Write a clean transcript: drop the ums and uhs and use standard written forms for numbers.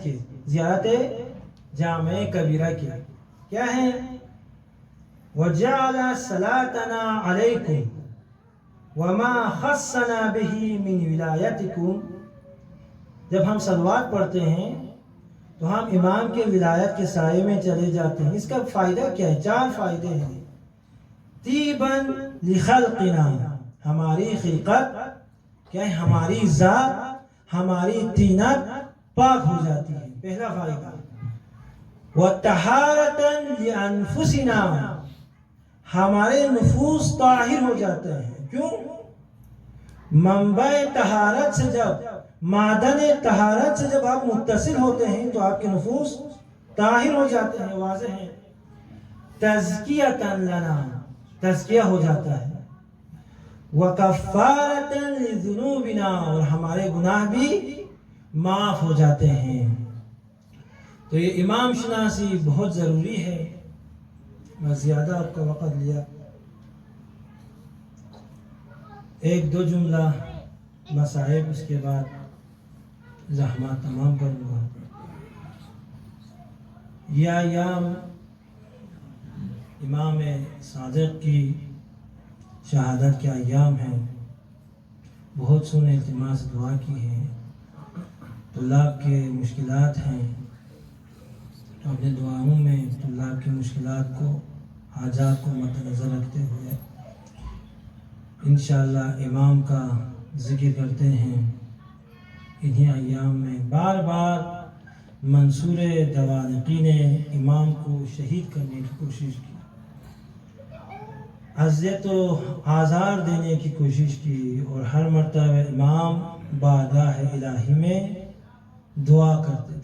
کے، زیارت جامع کبیرہ کی کیا ہے؟ وَجَعَلَ صَلَاتَنَا عَلَيْكُمْ وَمَا خَصَّنَا بِهِ مِنْ وِلَایَتِكُمْ۔ جب ہم صلوات پڑھتے ہیں تو ہم امام کے ولایت کے سائے میں چلے جاتے ہیں۔ اس کا فائدہ کیا ہے؟ 4 فائدے ہیں۔ طیباً لخلقنا، ہماری خلقت کیا ہے؟ ہماری ذات، ہماری طینت پاک ہو جاتی ہے، پہلا فائدہ۔ وَطَہَارَةً لِأَنفُسِنَا، ہمارے نفوس طاہر ہو جاتے ہیں۔ کیوں؟ منبع طہارت سے، جب معدن طہارت سے جب آپ متصل ہوتے ہیں تو آپ کے نفوس طاہر ہو جاتے ہیں، واضح ہے۔ تزکیۃ لنا، تزکیہ ہو جاتا ہے۔ وکفارۃ لذنوبنا، اور ہمارے گناہ بھی معاف ہو جاتے ہیں۔ تو یہ امام شناسی بہت ضروری ہے۔ میں زیادہ آپ کا وقت لیا، 1-2 جملہ مصائب، اس کے بعد زحمات تمام کروں گا۔ یہ ایام امام صادق کی شہادت کے ایام ہیں۔ بہت سو نے التماس دعا کی ہے، طلاب کے مشکلات ہیں، اپنے دعاؤں میں طلاب کی مشکلات کو، حاجات کو مد نظر رکھتے ہوئے انشاءاللہ امام کا ذکر کرتے ہیں۔ انہی ایام میں بار بار منصور دوانقی نے امام کو شہید کرنے کی کوشش کی، اذیت و آزار دینے کی کوشش کی، اور ہر مرتبہ امام بارگاہ الہی میں دعا کرتے